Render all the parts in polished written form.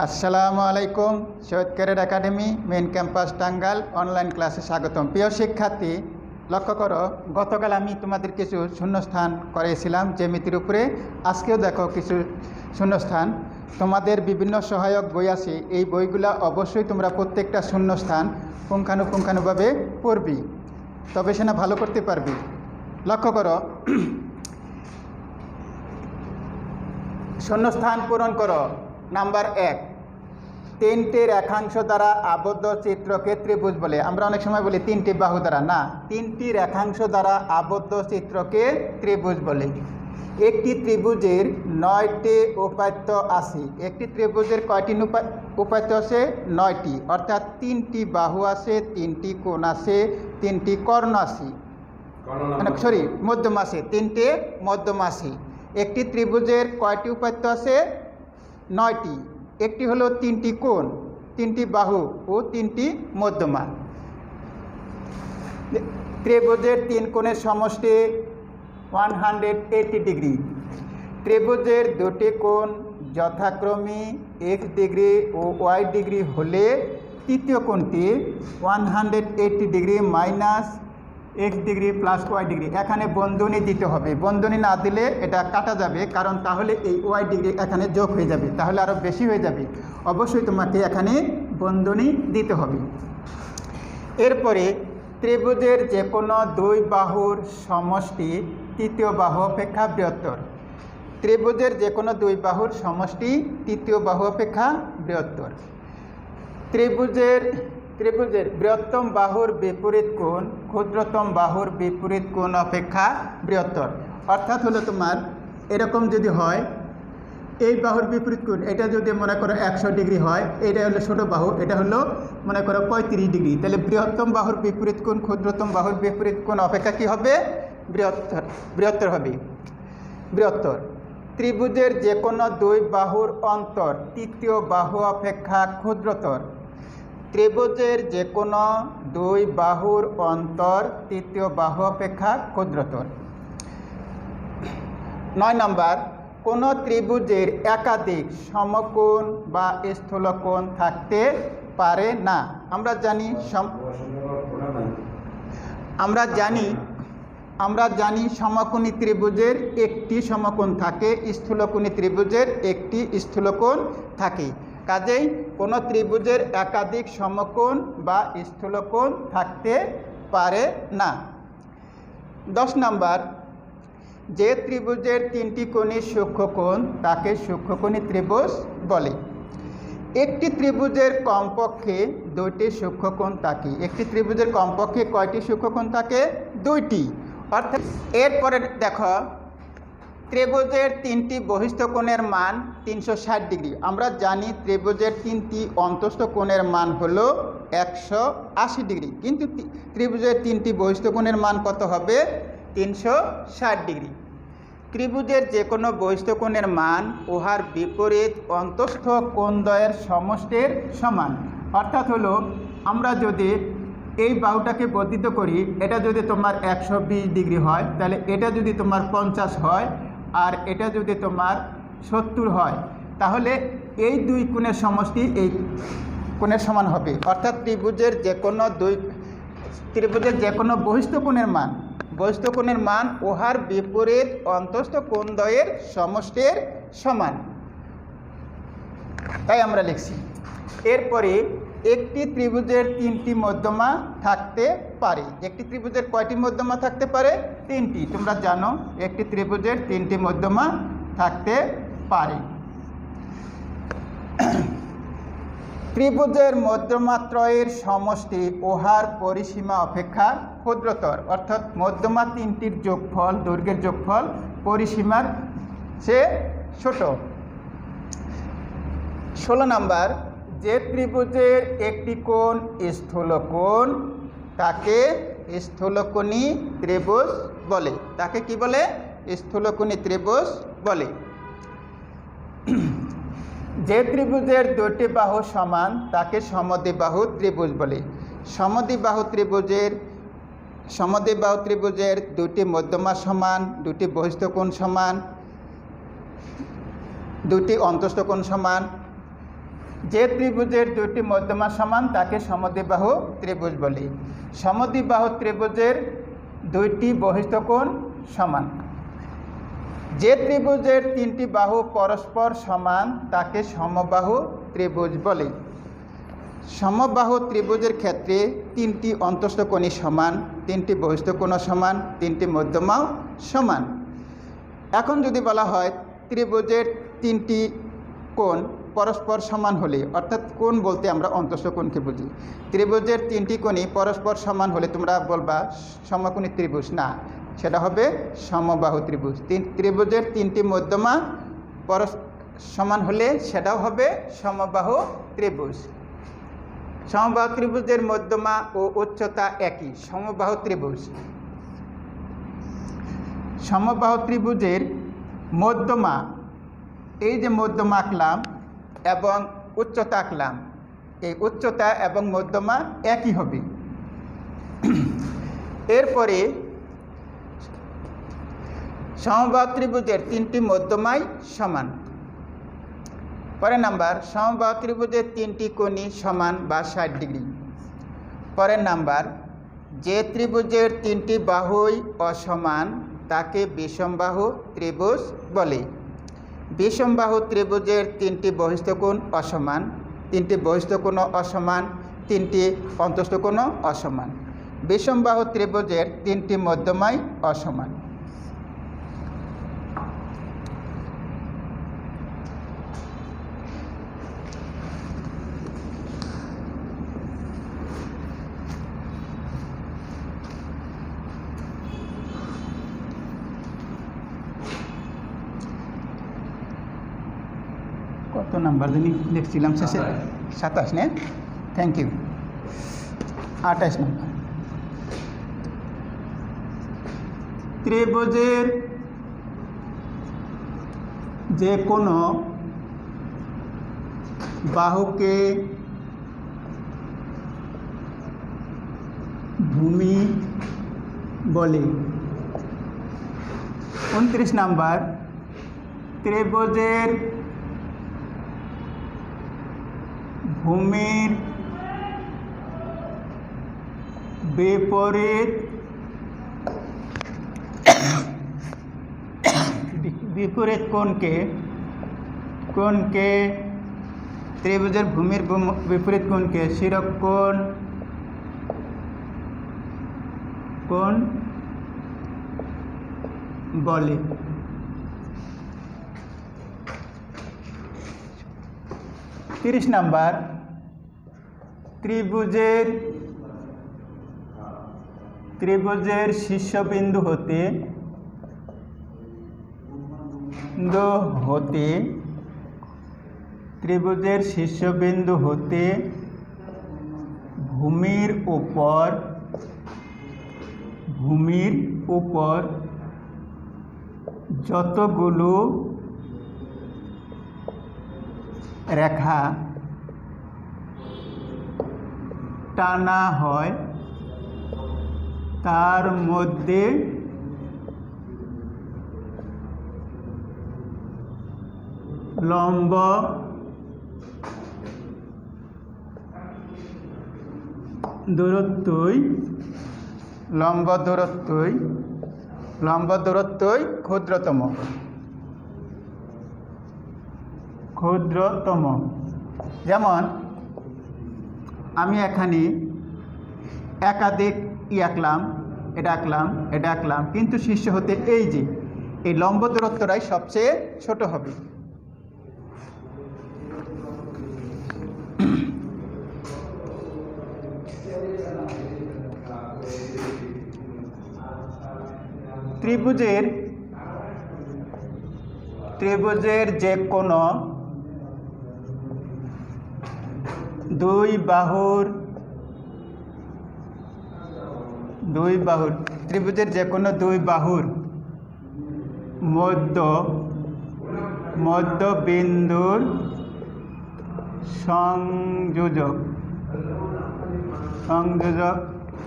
আসসালামু আলাইকুম। Syed cadet academy main campus Tangail online ক্লাসে স্বাগতম। প্রিয় শিক্ষার্থী, লক্ষ্য করো, গতকাল আমি তোমাদের কিছু শূন্যস্থান করেছিলাম জ্যামিতির উপরে। আজকেও দেখো কিছু শূন্যস্থান। তোমাদের বিভিন্ন সহায়ক বই আছে, এই বইগুলো অবশ্যই তোমরা প্রত্যেকটা শূন্যস্থান পুঙ্খানুপুঙ্খানুভাবে পড়বি, তবে সেটা ভালো করতে পারবি। লক্ষ্য করো, শূন্যস্থান পূরণ করো। নাম্বার 1, তিনটি রেখাংশ দ্বারা আবদ্ধ চিত্রকে ত্রিভুজ বলে। আমরা অনেক সময় বলি তিনটি বাহু দ্বারা, না, তিনটি রেখাংশ দ্বারা আবদ্ধ চিত্রকে ত্রিভুজ বলে। একটি ত্রিভুজের 9টি উপাত্ত আছে। একটি ত্রিভুজের কয়টি উপাত্ত আছে? 9টি, অর্থাৎ 3টি বাহু আছে, 3টি কোণ আছে, 3টি কর্ণ আছে, মধ্যম আছে, 3টে মধ্যম আছে। একটি ত্রিভুজের কয়টি উপাত্ত আছে? 9টি। একটি হলো 3টি কোণ, 3টি বাহু ও 3টি মধ্যমা। ত্রিভুজের 3 কোণের সমষ্টি 180 ডিগ্রি। ত্রিভুজের 2টি কোণ যথাক্রমে x ডিগ্রি ও y ডিগ্রি হলে তৃতীয় কোণটি 180 degree minus x degree plus y degree. এখানে বন্ধনী দিতে হবে, বন্ধনী না দিলে এটা কাটা যাবে, কারণ তাহলে এই y ডিগ্রি এখানে যোগ হয়ে যাবে, তাহলে আরও বেশি হয়ে যাবে। অবশ্যই তোমাকে এখানে বন্ধনী দিতে হবে। এরপরে ত্রিভুজের যে কোনো 2 বাহুর সমষ্টি তৃতীয় বাহু অপেক্ষা বৃহত্তর। ত্রিভুজের যে কোনো 2 বাহুর সমষ্টি তৃতীয় বাহু অপেক্ষা বৃহত্তর। ত্রিভুজের বৃহত্তম বাহুর বিপরীত কোণ ক্ষুদ্রতম বাহুর বিপরীত কোণ অপেক্ষা বৃহত্তর। অর্থাৎ হলো তোমার এরকম যদি হয়, এই বাহুর বিপরীত কোণ এটা যদি মনে করো 100 ডিগ্রি হয়, এটা হলো ছোটো বাহু, এটা হলো মনে করো 35 ডিগ্রি, তাহলে বৃহত্তম বাহুর বিপরীত কোণ ক্ষুদ্রতম বাহুর বিপরীত কোণ অপেক্ষা কী হবে? বৃহত্তর হবে। বৃহত্তর। ত্রিভুজের যে কোনো 2 বাহুর অন্তর তৃতীয় বাহু অপেক্ষা ক্ষুদ্রতর। ত্রিভুজের যে কোনো 2 বাহুর অন্তর তৃতীয় বাহু অপেক্ষা ক্ষুদ্রতর। 9 নম্বর, কোনো ত্রিভুজের একাধিক সমকোণ বা স্থূলকোণ থাকতে পারে না। আমরা জানি সমকোণী ত্রিভুজের একটি সমকোণ থাকে, স্থূলকোণী ত্রিভুজের একটি স্থূলকোণ থাকে। কাজেই কোনো ত্রিভুজের একাধিক সমকোণ বা স্থূলকোণ থাকতে পারে না। 10 নম্বর, যে ত্রিভুজের 3টি কোণই সূক্ষ্মকোণ তাকে সূক্ষ্মকোণী ত্রিভুজ বলে। একটি ত্রিভুজের কমপক্ষে 2টি সূক্ষ্মকোণ থাকে। একটি ত্রিভুজের কমপক্ষে কয়টি সূক্ষ্মকোণ থাকে? 2টি। অর্থাৎ এরপরে দেখো, ত্রিভুজের 3টি বহিস্থ কোণের মান 360 ডিগ্রি। আমরা জানি ত্রিভুজের 3টি অন্তস্থ কোণের মান হলো 180 ডিগ্রি, কিন্তু ত্রিভুজের 3টি বহিস্থ কোণের মান কত হবে? 360 ডিগ্রি। ত্রিভুজের যে কোনো বহিস্থ কোণের মান উহার বিপরীত অন্তস্থ কোণদ্বয়ের সমষ্টির সমান। অর্থাৎ হলো আমরা যদি এই বাহুটাকে বর্ধিত করি, এটা যদি তোমার 120 ডিগ্রি হয়, তাহলে এটা যদি তোমার 50 হয়, আর এটা যদি তোমার 70 হয়, তাহলে এই 2 কোণের সমষ্টি এই কোণের সমান হবে। অর্থাৎ ত্রিভুজের যে কোনো বহিস্থ কোণের মান উহার বিপরীত অন্তস্থ কোণদ্বয়ের সমষ্টির সমান, তাই আমরা লিখছি। এরপরে একটি ত্রিভুজের 3টি মধ্যমা থাকতে পারে। একটি ত্রিভুজের কয়টি মধ্যমা থাকতে পারে? 3টি। তোমরা জানো একটি ত্রিভুজের 3টি মধ্যমা থাকতে পারে। ত্রিভুজের মধ্যমাত্রয়ের সমষ্টি উহার পরিসীমা অপেক্ষা ক্ষুদ্রতর। অর্থাৎ মধ্যমা 3টির যোগফল, দৈর্ঘ্যের যোগফল পরিসীমার চেয়ে ছোট। 16 নম্বর, যে ত্রিভুজের একটি কোণ স্থূলকোণ তাকে স্থূলকোণী ত্রিভুজ বলে। তাকে কি বলে? স্থূলকোণী ত্রিভুজ বলে। যে ত্রিভুজের 2টি বাহু সমান তাকে সমদ্বিবাহু ত্রিভুজ বলে। সমদ্বিবাহু ত্রিভুজের 2টি মধ্যমা সমান, 2টি বহিস্থ কোণ সমান, 2টি অন্তস্থ কোণ সমান, যে ত্রিভুজের দুটি মধ্যমা সমান তাকে সমদ্বিবাহু ত্রিভুজ বলে। সমদ্বিবাহু ত্রিভুজের দুইটি বহিস্থ কোণ সমান। যে ত্রিভুজের তিনটি বাহু পরস্পর সমান তাকে সমবাহু ত্রিভুজ বলে। সমবাহু ত্রিভুজের ক্ষেত্রে তিনটি অন্তস্থ কোণই সমান, তিনটি বহিস্থ কোণও সমান, তিনটি মধ্যমাও সমান। এখন যদি বলা হয় ত্রিভুজের তিনটি কোণ পরস্পর সমান হলে, অর্থাৎ কোণ বলতে আমরা অন্তস্থ কোণকে বুঝি, ত্রিভুজের তিনটি কোণই পরস্পর সমান হলে তোমরা বলবা সমকোণী ত্রিভুজ, না, সেটা হবে সমবাহু ত্রিভুজ। ত্রিভুজের তিনটি মধ্যমা সমান হলে সেটাও হবে সমবাহু ত্রিভুজ। সমবাহু ত্রিভুজের মধ্যমা ও উচ্চতা একই, সমবাহু ত্রিভুজ। সমবাহু ত্রিভুজের মধ্যমা, এই যে মধ্যমা আঁকলাম এবং উচ্চতা আঁকলাম, এই উচ্চতা এবং মধ্যমা একই হবে। এরপরে সমবাহু ত্রিভুজের তিনটি মধ্যমাই সমান। পরের নাম্বার, সমবাহু ত্রিভুজের তিনটি কোণই সমান বা 60 ডিগ্রি। পরের নাম্বার, যে ত্রিভুজের তিনটি বাহুই অসমান তাকে বিষমবাহু ত্রিভুজ বলে। বিষমবাহু ত্রিভুজের তিনটি বহিস্থ কোণ অসমান, তিনটি বহিস্থ কোণও অসমান, তিনটি অন্তস্থ কোণও অসমান। বিষমবাহু ত্রিভুজের তিনটি মধ্যমাই অসমান। কত নাম্বার জানি দেখছিলাম শেষে? 27 না? Thank you. 28 নাম্বার। ত্রিভুজের যে কোনো বাহুকে ভূমি বলে। 29 নাম্বার, ত্রিভুজের ভূমির বিপরীত কোণকে ত্রিভুজের ভূমির বিপরীত কোণকে শিরক কোণ বলে। 30 নাম্বার, ত্রিভুজের শীর্ষবিন্দু হতে ত্রিভুজের শীর্ষবিন্দু হতে ভূমির উপর যতগুলো রেখা টানা হয় তার মধ্যে লম্ব দূরত্বই ক্ষুদ্রতম। যেমন আমি এখানে একাধিক এটা আঁকলাম, কিন্তু শীর্ষ হতে এই লম্ব দূরত্বটাই সবচেয়ে ছোট হবে। ত্রিভুজের যে কোনো দুই বাহুর ত্রিভুজের যে কোনো দুই বাহুর মধ্যবিন্দুর সংযোজক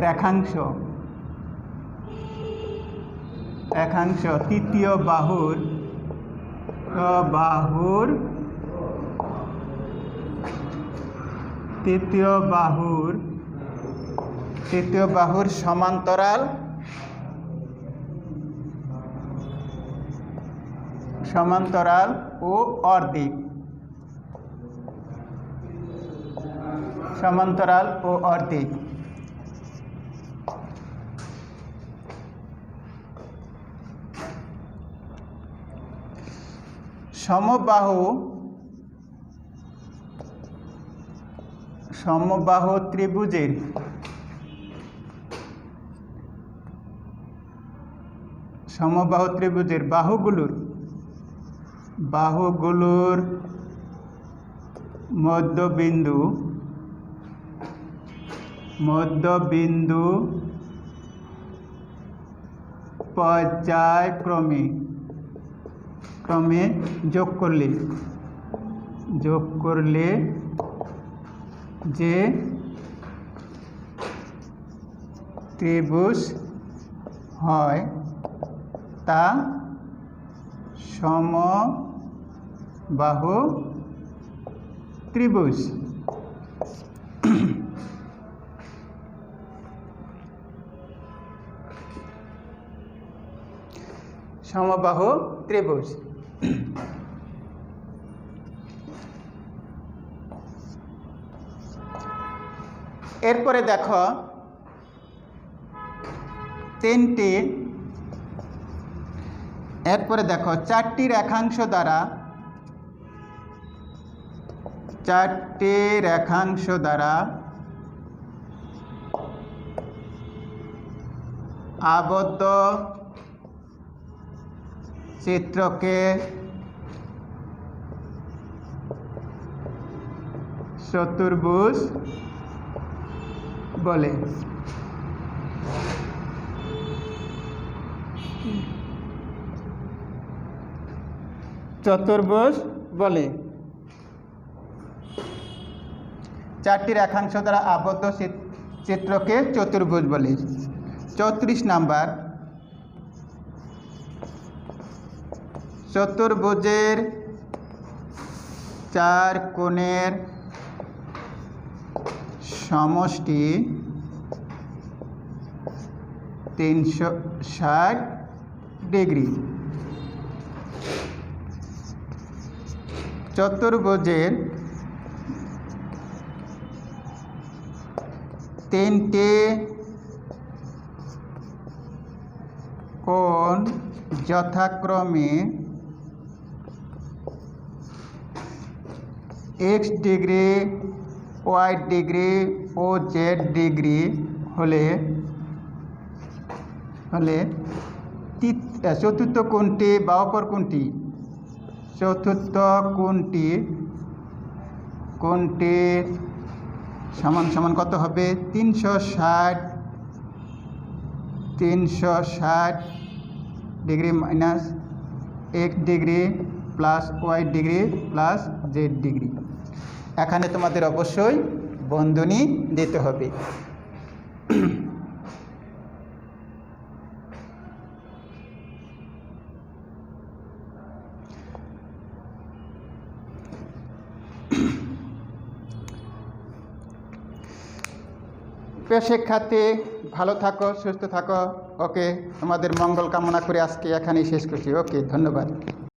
রেখাংশ তৃতীয় বাহুর তৃতীয় বাহুর সমান্তরাল ও অর্ধেক। সমবাহু ত্রিভুজের বাহুগুলোর মধ্যবিন্দু পর্যায়ক্রমে যোগ করলে যে ত্রিভুজ হয় তা সমবাহু ত্রিভুজ। এরপরে দেখো চারটি রেখাংশ দ্বারা আবদ্ধ চিত্রকে চতুর্ভুজ বলে। চারটি রেখাংশ দ্বারা আবদ্ধ চিত্রকে চতুর্ভুজ বলে। 34 নাম্বার, চতুর্ভুজের চার কোণের সমষ্টি 360 ডিগ্রি। চতুর্ভুজের তিনটি কোণ যথাক্রমে x ডিগ্রি, y ডিগ্রি ও z ডিগ্রি হলে চতুর্থ কোণটি বা অপর কোণটি সমান কত হবে? 360 degree minus x degree plus y degree plus z degree. এখানে তোমাদের অবশ্যই বন্ধনী দিতে হবে। প্রিয় শিক্ষার্থী, ভালো থাকো, সুস্থ থাকো। ওকে, তোমাদের মঙ্গল কামনা করে আজকে এখানেই শেষ করছি। ওকে, ধন্যবাদ।